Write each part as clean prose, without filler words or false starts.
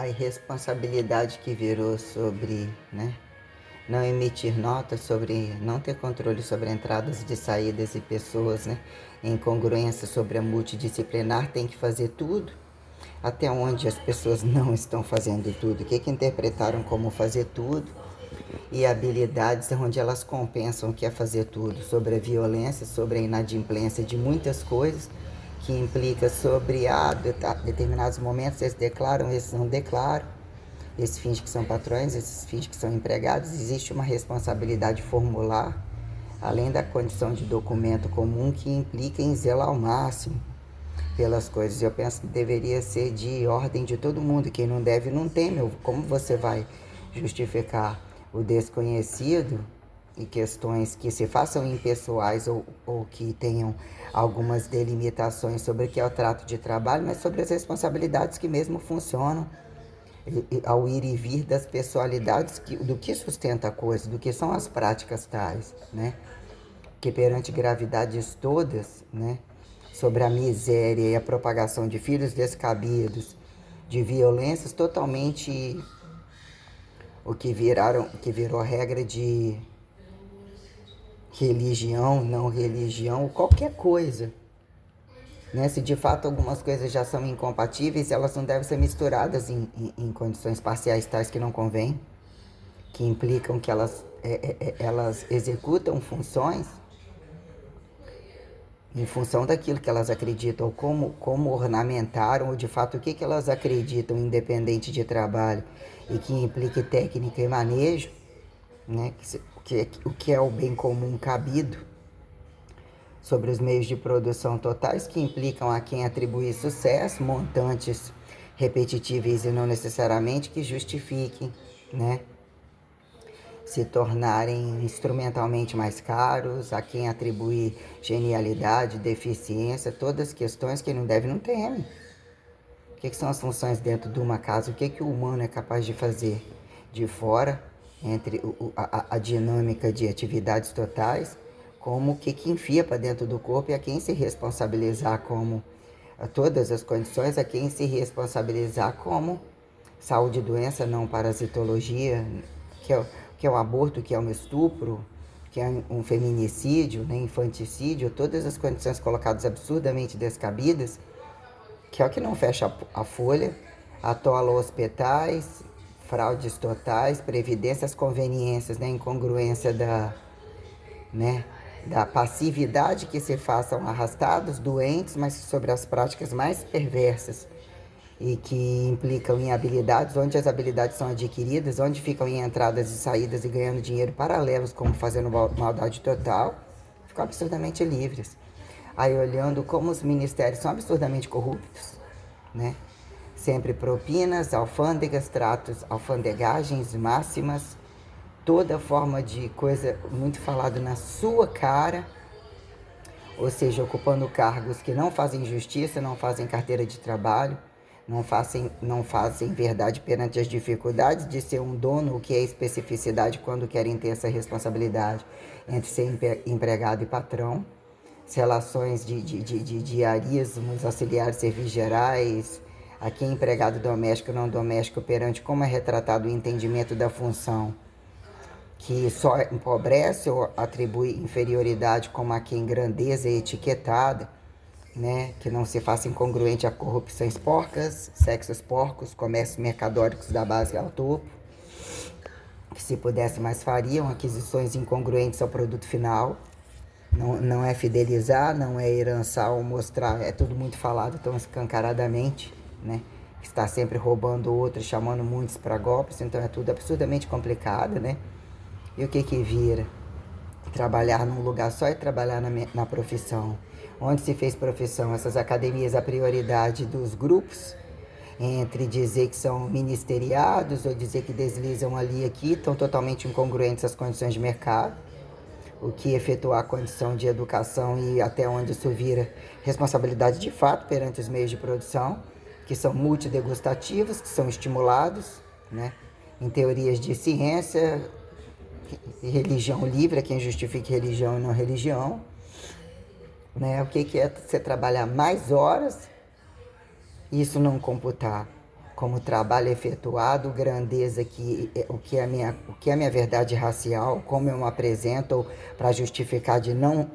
a irresponsabilidade que virou sobre, né, não emitir notas, sobre não ter controle sobre entradas e saídas e pessoas, né, incongruência sobre a multidisciplinar, tem que fazer tudo, até onde as pessoas não estão fazendo tudo, o que interpretaram como fazer tudo, e habilidades onde elas compensam o que é fazer tudo, sobre a violência, sobre a inadimplência de muitas coisas, que implica sobre determinados momentos eles declaram, esses não declaram, esses fingem que são patrões, esses fingem que são empregados. Existe uma responsabilidade formular, além da condição de documento comum, que implica em zelar ao máximo pelas coisas. Eu penso que deveria ser de ordem de todo mundo. Quem não deve, não teme. Como você vai justificar o desconhecido e questões que se façam impessoais ou que tenham algumas delimitações sobre o que é o trato de trabalho, mas sobre as responsabilidades que mesmo funcionam ao ir e vir das pessoalidades do que sustenta a coisa, do que são as práticas tais, né? Que perante gravidades todas, né, sobre a miséria e a propagação de filhos descabidos, de violências totalmente que virou regra de religião, não religião, qualquer coisa, né? Se de fato algumas coisas já são incompatíveis, elas não devem ser misturadas em condições parciais tais que não convém, que implicam que elas executam funções em função daquilo que elas acreditam, ou como ornamentaram, ou de fato o que elas acreditam, independente de trabalho, e que implique técnica e manejo, né? O que é o bem comum cabido sobre os meios de produção totais, que implicam a quem atribuir sucesso, montantes repetitíveis e não necessariamente que justifiquem, né, se tornarem instrumentalmente mais caros, a quem atribuir genialidade, deficiência, todas questões que não deve, não teme. O que são as funções dentro de uma casa? O que o humano é capaz de fazer de fora, entre a dinâmica de atividades totais, como o que enfia para dentro do corpo, e a quem se responsabilizar como a todas as condições, a quem se responsabilizar como saúde e doença, não parasitologia, que é o aborto, que é um estupro, que é um feminicídio, né, infanticídio, todas as condições colocadas absurdamente descabidas, que é o que não fecha a folha, atola hospitais, fraudes totais, previdências, conveniências, né, incongruência né, da passividade que se façam arrastados, doentes, mas sobre as práticas mais perversas e que implicam em habilidades, onde as habilidades são adquiridas, onde ficam em entradas e saídas e ganhando dinheiro paralelos, como fazendo maldade total, ficam absurdamente livres. Aí olhando como os ministérios são absurdamente corruptos, né? Sempre propinas, alfândegas, tratos, alfandegagens máximas, toda forma de coisa muito falado na sua cara, ou seja, ocupando cargos que não fazem justiça, não fazem carteira de trabalho, não fazem verdade perante as dificuldades de ser um dono, o que é especificidade quando querem ter essa responsabilidade entre ser empregado e patrão, as relações de diarismos, auxiliares serviços gerais, aqui empregado doméstico, não doméstico, perante como é retratado o entendimento da função, que só empobrece ou atribui inferioridade, como a quem grandeza é etiquetada, né, que não se faça incongruente a corrupções porcas, sexos porcos, comércios mercadóricos da base ao topo, que se pudesse mais fariam, aquisições incongruentes ao produto final, não é fidelizar, não é herançar ou mostrar, é tudo muito falado tão escancaradamente, né, que está sempre roubando outros, chamando muitos para golpes, então é tudo absurdamente complicado, né, e o que vira? Trabalhar num lugar só e trabalhar na profissão. Onde se fez profissão, essas academias, a prioridade dos grupos, entre dizer que são ministeriados ou dizer que deslizam ali e aqui, estão totalmente incongruentes às condições de mercado, o que efetuar a condição de educação e até onde isso vira responsabilidade de fato perante os meios de produção, que são multidegustativos, que são estimulados, né, em teorias de ciência, religião livre, é quem justifique religião e não religião, né? O que é você trabalhar mais horas e isso não computar? como trabalho efetuado, grandeza o que é a minha verdade racial, como eu me apresento para justificar de não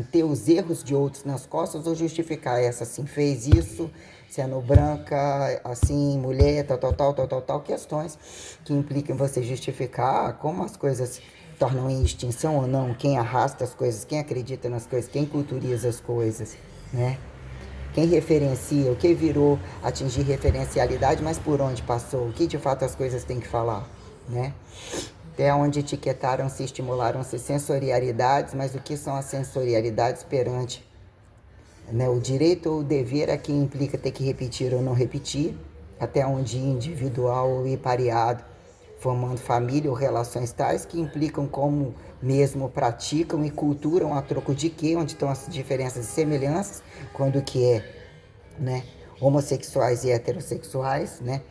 ter os erros de outros nas costas ou justificar essa assim fez isso, sendo branca, assim, mulher, tal, questões que implicam você justificar como as coisas tornam em extinção ou não, quem arrasta as coisas, quem acredita nas coisas, quem culturiza as coisas, né? Quem referencia, o que virou atingir referencialidade, mas por onde passou, o que de fato as coisas têm que falar, né? Até onde etiquetaram-se, estimularam-se sensorialidades, mas o que são as sensorialidades perante, né, o direito ou o dever a quem implica ter que repetir ou não repetir, até onde individual ou pareado, formando família ou relações tais que implicam como mesmo praticam e culturam a troco de quê, onde estão as diferenças e semelhanças, quando que é, né, homossexuais e heterossexuais, né,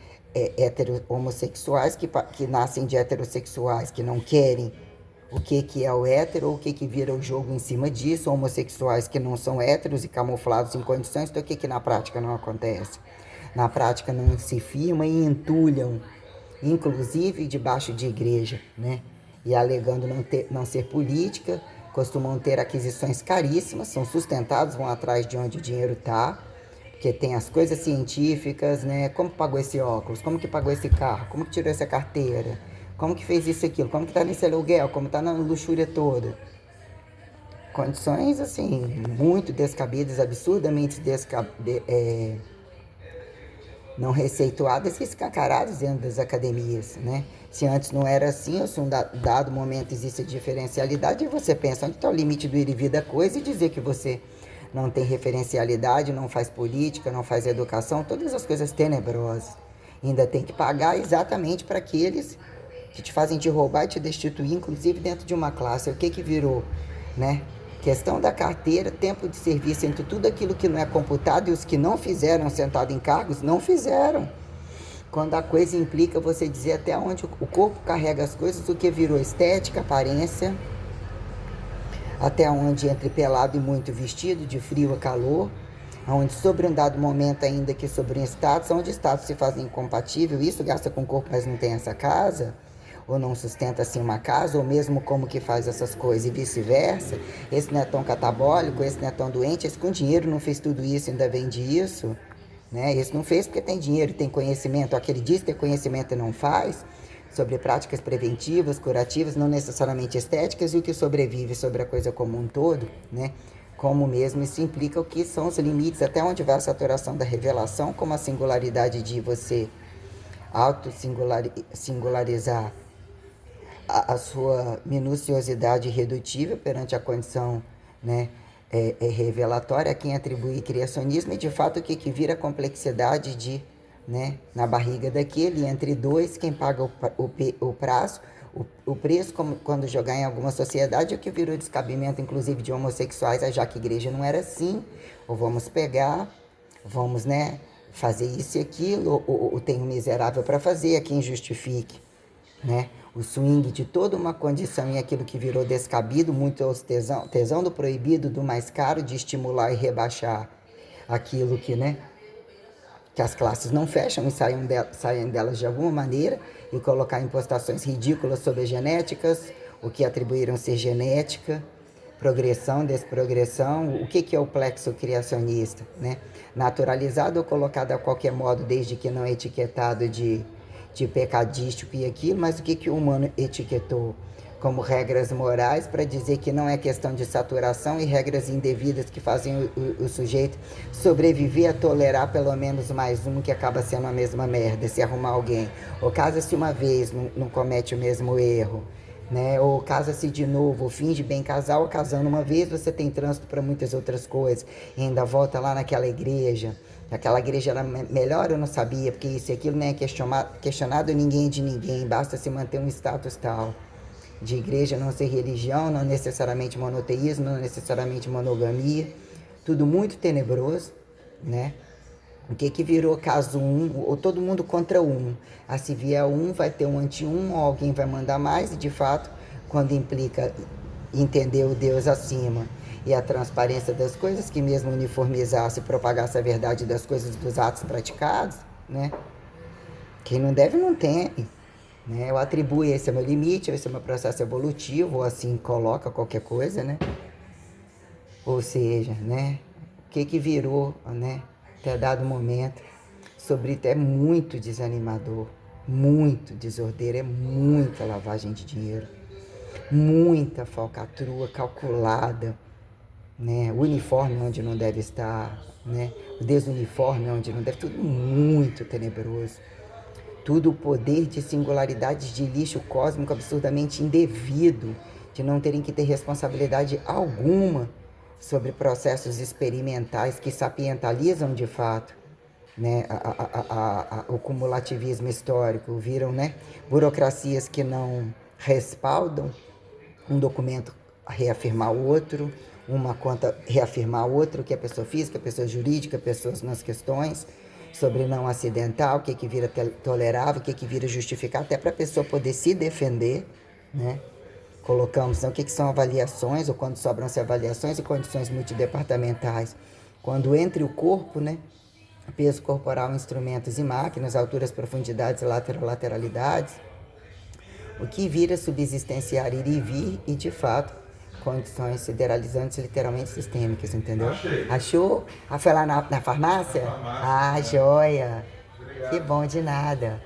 homossexuais que nascem de heterossexuais que não querem o que é o hétero, o que vira o jogo em cima disso, homossexuais que não são héteros e camuflados em condições, então o que na prática não acontece? Na prática não se firmam e entulham, inclusive debaixo de igreja, né? E alegando não ser política, costumam ter aquisições caríssimas, são sustentados, vão atrás de onde o dinheiro está, porque tem as coisas científicas, né? Como pagou esse óculos? Como que pagou esse carro? Como que tirou essa carteira? Como que fez isso e aquilo? Como que tá nesse aluguel? Como tá na luxúria toda? Condições, assim, muito descabidas, absurdamente não receituadas e escancaradas dentro das academias, né? Se antes não era assim, ou se um dado momento existe diferencialidade, você pensa onde está o limite do ir e vir da coisa e dizer que você não tem referencialidade, não faz política, não faz educação, todas as coisas tenebrosas. Ainda tem que pagar exatamente para aqueles que te fazem te roubar e te destituir, inclusive dentro de uma classe. O que virou, né? Questão da carteira, tempo de serviço entre tudo aquilo que não é computado e os que não fizeram sentado em cargos, não fizeram. Quando a coisa implica você dizer até onde o corpo carrega as coisas, o que virou estética, aparência, até onde entre pelado e muito vestido, de frio a calor, onde sobre um dado momento ainda que sobre um status, onde status se faz incompatível, isso gasta com o corpo, mas não tem essa casa, ou não sustenta assim uma casa, ou mesmo como que faz essas coisas e vice-versa, esse não é tão catabólico, esse não é tão doente, esse com dinheiro não fez tudo isso, ainda vende isso, né? Esse não fez porque tem dinheiro e tem conhecimento, aquele diz ter conhecimento e não faz, sobre práticas preventivas, curativas, não necessariamente estéticas, e o que sobrevive sobre a coisa como um todo, né? Como mesmo isso implica o que são os limites, até onde vai a saturação da revelação, como a singularidade de você auto-singularizar a sua minuciosidade irredutível perante a condição, né, revelatória a quem atribui criacionismo e de fato o que vira a complexidade de, né, na barriga daquele, entre dois, quem paga o prazo, o preço, como quando jogar em alguma sociedade, o que virou descabimento inclusive de homossexuais, já que a igreja não era assim, ou vamos pegar, vamos, né, fazer isso e aquilo, ou tem um miserável para fazer, a quem justifique, né? O swing de toda uma condição e aquilo que virou descabido, muito aos tesão do proibido, do mais caro, de estimular e rebaixar aquilo que, né, que as classes não fecham e saem delas de alguma maneira e colocar impostações ridículas sobre genéticas, o que atribuíram ser genética, progressão, desprogressão, o que é o plexo criacionista, né? Naturalizado ou colocado a qualquer modo, desde que não etiquetado de pecadístico e aquilo, mas o que o humano etiquetou como regras morais para dizer que não é questão de saturação e regras indevidas que fazem o sujeito sobreviver a tolerar pelo menos mais um que acaba sendo a mesma merda, se arrumar alguém. Ou casa-se uma vez, não comete o mesmo erro, né? Ou casa-se de novo, finge bem casal, casando uma vez, você tem trânsito para muitas outras coisas, e ainda volta lá naquela igreja. Aquela igreja era melhor, eu não sabia, porque isso e aquilo nem é questionado ninguém de ninguém, basta se manter um status tal. De igreja não ser religião, não necessariamente monoteísmo, não necessariamente monogamia, tudo muito tenebroso, né? O que virou caso um, ou todo mundo contra um. Se vier um, vai ter um anti-um, ou alguém vai mandar mais, e de fato, quando implica entender o Deus acima e a transparência das coisas, que mesmo uniformizasse e propagasse a verdade das coisas, dos atos praticados, né? Quem não deve, não tem. Né? Eu atribuo esse é meu limite, esse é meu processo evolutivo, ou assim coloca qualquer coisa, né? Ou seja, né? O que virou, né? Até dado momento. Sobre isso é muito desanimador, muito desordeiro, é muita lavagem de dinheiro, muita falcatrua calculada, né? O uniforme onde não deve estar, né? O desuniforme onde não deve, tudo muito tenebroso. Tudo o poder de singularidades de lixo cósmico absurdamente indevido, de não terem que ter responsabilidade alguma sobre processos experimentais que sapientalizam de fato, né, o cumulativismo histórico, viram, né, burocracias que não respaldam um documento reafirmar outro, uma conta reafirmar outro, que é pessoa física, pessoa jurídica, pessoas nas questões sobre não acidental, o que vira tolerável, o que vira justificar, até para a pessoa poder se defender, né? Colocamos, né, o que são avaliações, ou quando sobram-se avaliações e condições multidepartamentais. Quando entre o corpo, né, peso corporal, instrumentos e máquinas, alturas, profundidades, lateralidades, o que vira subsistenciar ir e vir e, de fato, condições sideralizantes literalmente sistêmicas, entendeu? Achou? Ah, foi lá na farmácia? Ah, joia! Que bom, de nada.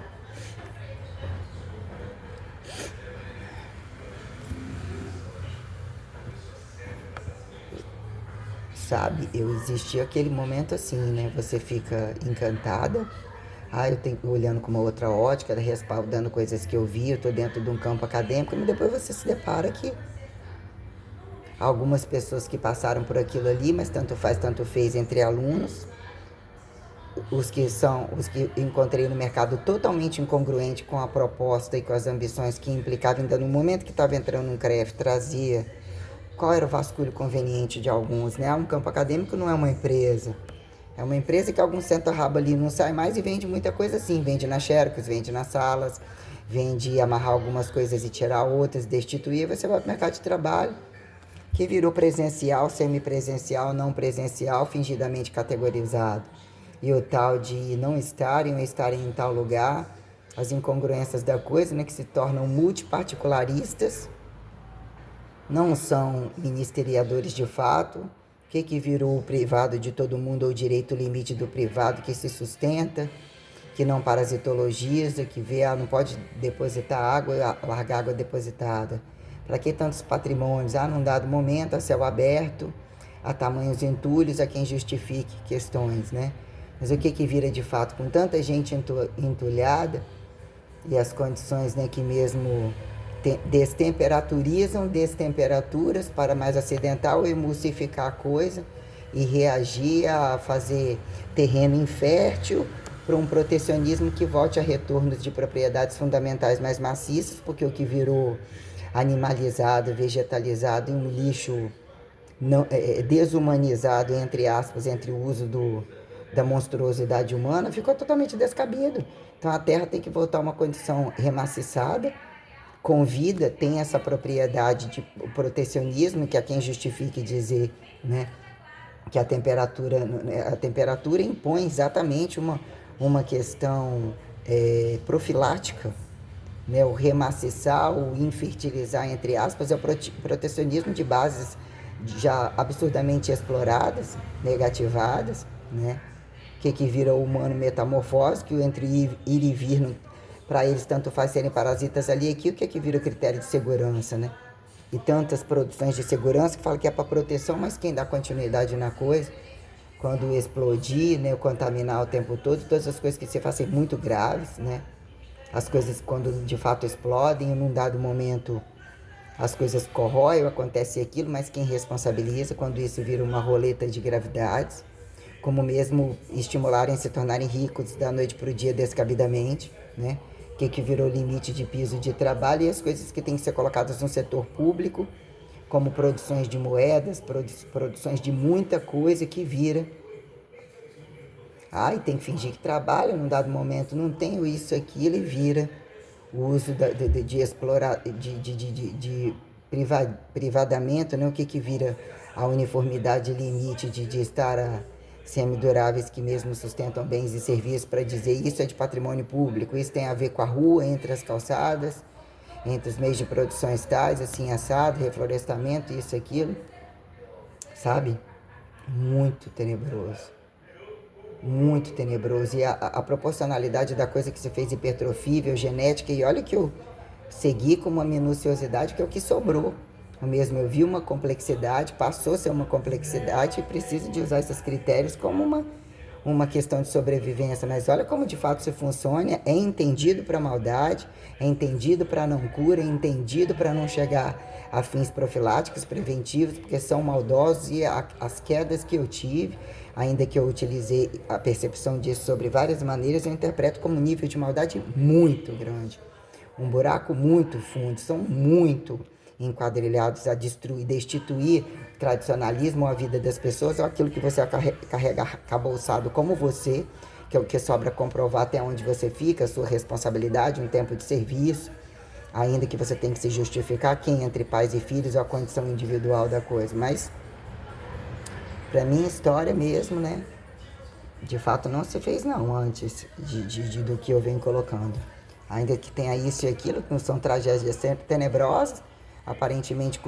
Sabe, eu existi aquele momento assim, né? Você fica encantada. Ah, eu tenho olhando com uma outra ótica, respaldando coisas que eu vi, eu tô dentro de um campo acadêmico, mas depois você se depara que algumas pessoas que passaram por aquilo ali, mas tanto faz, tanto fez entre alunos, os que encontrei no mercado totalmente incongruente com a proposta e com as ambições que implicava, ainda no momento que estava entrando um CREF, trazia qual era o vasculho conveniente de alguns, né? Um campo acadêmico não é uma empresa. É uma empresa que alguns sentam a rabo ali, não sai mais e vende muita coisa assim. Vende na Xerox, vende nas salas, vende amarrar algumas coisas e tirar outras, destituir. Você vai para o mercado de trabalho, que virou presencial, semipresencial, não presencial, fingidamente categorizado. E o tal de não estarem ou estarem em tal lugar, as incongruências da coisa, né, que se tornam multiparticularistas, não são ministeriadores de fato. O que virou o privado de todo mundo, ou o direito limite do privado que se sustenta, que não parasitologiza, que vê, não pode depositar água, largar água depositada. Para que tantos patrimônios? Num dado momento, a céu aberto, a tamanhos entulhos, a quem justifique questões, né? Mas o que vira de fato, com tanta gente entulhada, e as condições, né, que mesmo destemperaturizam destemperaturas para mais acidental, emulsificar a coisa e reagir a fazer terreno infértil para um protecionismo que volte a retornos de propriedades fundamentais mais maciças, porque o que virou animalizado, vegetalizado em um lixo não, desumanizado, entre aspas, entre o uso da monstruosidade humana, ficou totalmente descabido. Então a Terra tem que voltar a uma condição remaciçada, com vida, tem essa propriedade de protecionismo, que é quem justifique dizer, né, que a temperatura impõe exatamente uma questão profilática, né, o remaciçar, o infertilizar, entre aspas, é o protecionismo de bases já absurdamente exploradas, negativadas, né, que vira o humano metamorfósico, entre ir e vir, para eles tanto faz serem parasitas ali e aqui, o que vira o critério de segurança, né? E tantas produções de segurança que falam que é para proteção, mas quem dá continuidade na coisa, quando explodir, né, contaminar o tempo todo, todas as coisas que se fazem muito graves, né? As coisas quando de fato explodem, em um dado momento as coisas corroem, acontece aquilo, mas quem responsabiliza quando isso vira uma roleta de gravidades, como mesmo estimularem se tornarem ricos da noite para o dia descabidamente, né? Que virou limite de piso de trabalho, e as coisas que têm que ser colocadas no setor público, como produções de moedas, produções de muita coisa que vira. E tem que fingir que trabalha, num dado momento não tenho isso, aquilo, e vira o uso de explorar, de privadamento, né? O que vira a uniformidade limite de estar semiduráveis que mesmo sustentam bens e serviços para dizer isso é de patrimônio público, isso tem a ver com a rua, entre as calçadas, entre os meios de produção tais, assim, assado, reflorestamento, isso, aquilo, sabe? Muito tenebroso. Muito tenebroso. E a proporcionalidade da coisa que você fez hipertrofível, genética, e olha que eu segui com uma minuciosidade que é o que sobrou. O mesmo, eu vi uma complexidade, passou a ser uma complexidade e preciso de usar esses critérios como uma questão de sobrevivência. Mas olha como de fato isso funciona, é entendido para maldade, é entendido para não cura, é entendido para não chegar a fins profiláticos, preventivos, porque são maldosos e as quedas que eu tive, ainda que eu utilizei a percepção disso sobre várias maneiras, eu interpreto como um nível de maldade muito grande. Um buraco muito fundo, são muito enquadrilhados a destruir, destituir o tradicionalismo, a vida das pessoas, ou aquilo que você carrega cabolçado como você, que é o que sobra comprovar até onde você fica, a sua responsabilidade, um tempo de serviço, ainda que você tenha que se justificar quem entre pais e filhos, ou a condição individual da coisa. Mas, para mim, história mesmo, né? De fato, não se fez não antes do que eu venho colocando. Ainda que tenha isso e aquilo, que não são tragédias sempre tenebrosas, aparentemente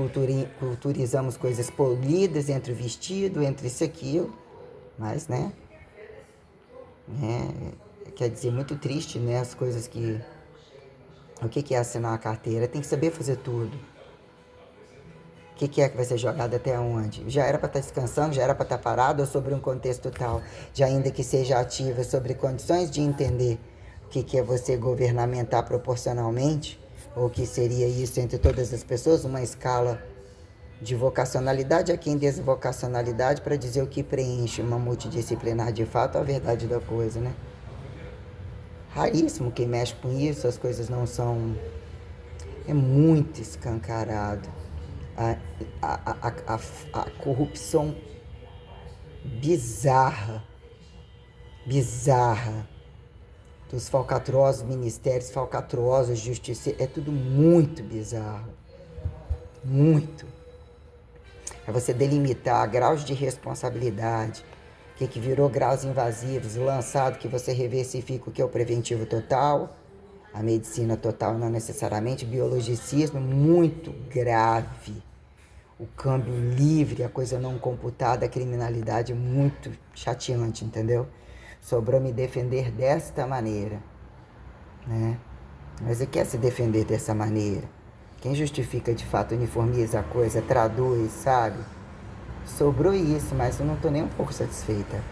culturizamos coisas polidas entre o vestido, entre isso e aquilo, mas, né, quer dizer, muito triste, né, as coisas que... O que é assinar uma carteira? Tem que saber fazer tudo. O que é que vai ser jogado até onde? Já era para estar descansando, já era para estar parado ou sobre um contexto tal, já ainda que seja ativa sobre condições de entender o que é você governamentar proporcionalmente, ou o que seria isso entre todas as pessoas, uma escala de vocacionalidade a quem desvocacionalidade para dizer o que preenche uma multidisciplinar de fato a verdade da coisa, né? Raríssimo quem mexe com isso, as coisas não são... É muito escancarado. A corrupção bizarra dos falcatruosos ministérios, falcatruosos justiceiros, é tudo muito bizarro, muito. É você delimitar graus de responsabilidade, que virou graus invasivos, lançado que você reversifica o que é o preventivo total, a medicina total não necessariamente, biologicismo muito grave, o câmbio livre, a coisa não computada, a criminalidade muito chateante, entendeu? Sobrou me defender desta maneira, né? Mas você quer se defender dessa maneira? Quem justifica de fato, uniformiza a coisa, traduz, sabe? Sobrou isso, mas eu não tô nem um pouco satisfeita.